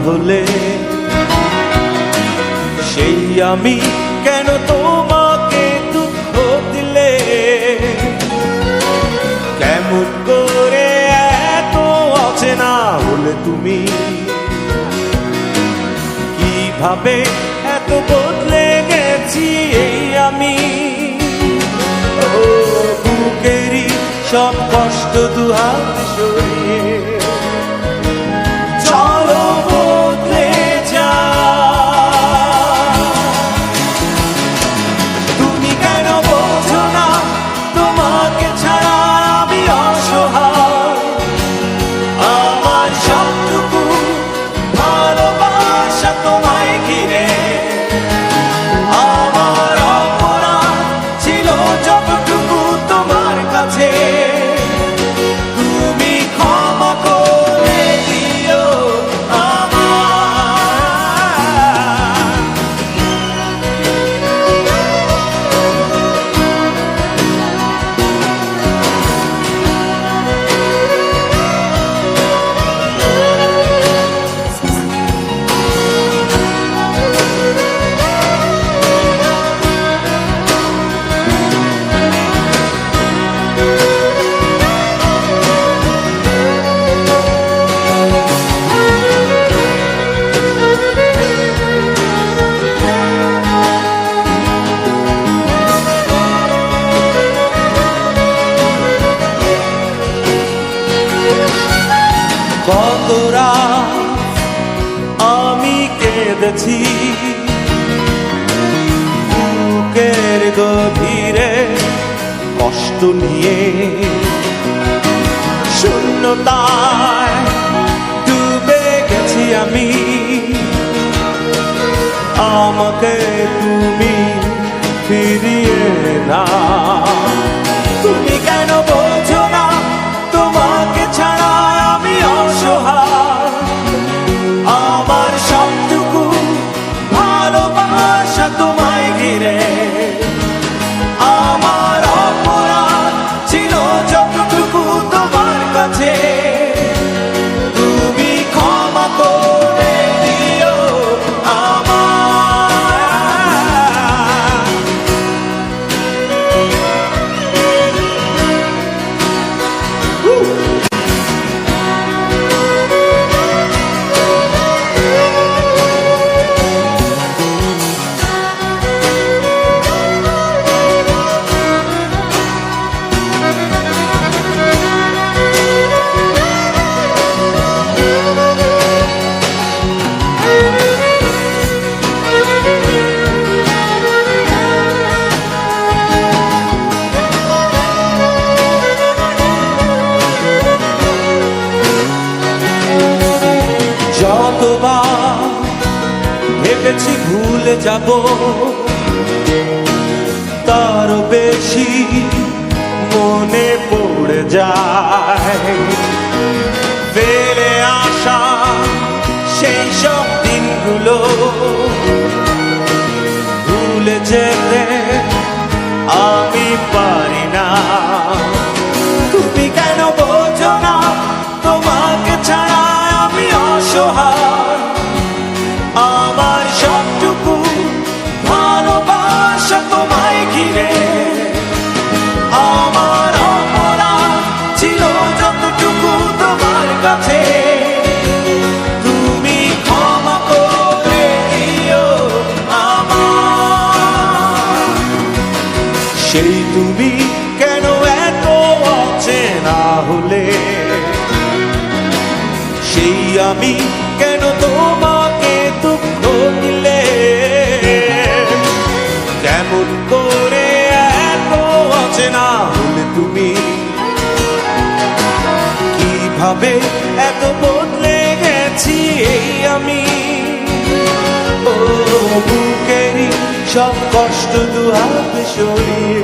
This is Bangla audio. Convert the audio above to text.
হলে সেই আমি কেন তোমাকে দুঃখ দিলে? কেমন করে এত অচেনা হলে তুমি? কিভাবে এত বদলে গেছি এই আমি? বুকেরই সব কষ্ট দুহাত সরিয়ে চলো বদলে যা। তুমি কেন বোঝো না তোমাকে ছাড়া আমি অসহায়? আমার সবটুকু ভালোবাসা তোমায় ঘিরে, আমার অপরাধ ছিল যতটুকু তোমার কাছে। তুমি ক্ষমা করে দিও আমায়। কত রাত আমি কেঁদেছি বুকের গভীরে কষ্ট নিয়ে, শূন্যতায় ডুবে গেছি আমি। আমাকে তুমি ফিরিয়ে না। তুমি কেন বোঝো না তোমাকে ছাড়া আমি অসহায়? আমার সবটুকু ভালোবাসা তোমায় ঘিরে, আমার অপরাধ ছিল যতটুকু তোমার কাছে। তুমি ক্ষমা করে দিও আমায়। যতবার ভেবেছি ভুলে যাব, তারও বেশি মনে পড়ে যায়। ফেলে আসা সেই সব দিনগুলো ভুলে যেতে আমি পারি না। তুমি কেন বোঝো না তোমাকে ছাড়া আমি অসহায়? আমার সবটুকু ভালোবাসা তোমায় ঘিরে, আমার অপরাধ ছিল যতটুকু তোমার কাছে। তুমি ক্ষমা করে দিও আমায়। সেই তুমি কেন এত অচেনা হলে? সেই আমি কেন তোমাকে দুঃখ দিলে? কেমন করে এত অচেনা হলে তুমি? কিভাবে এত বদলে গেছি এই আমি? ও বুকেরই সব কষ্ট দুহাত সরিয়ে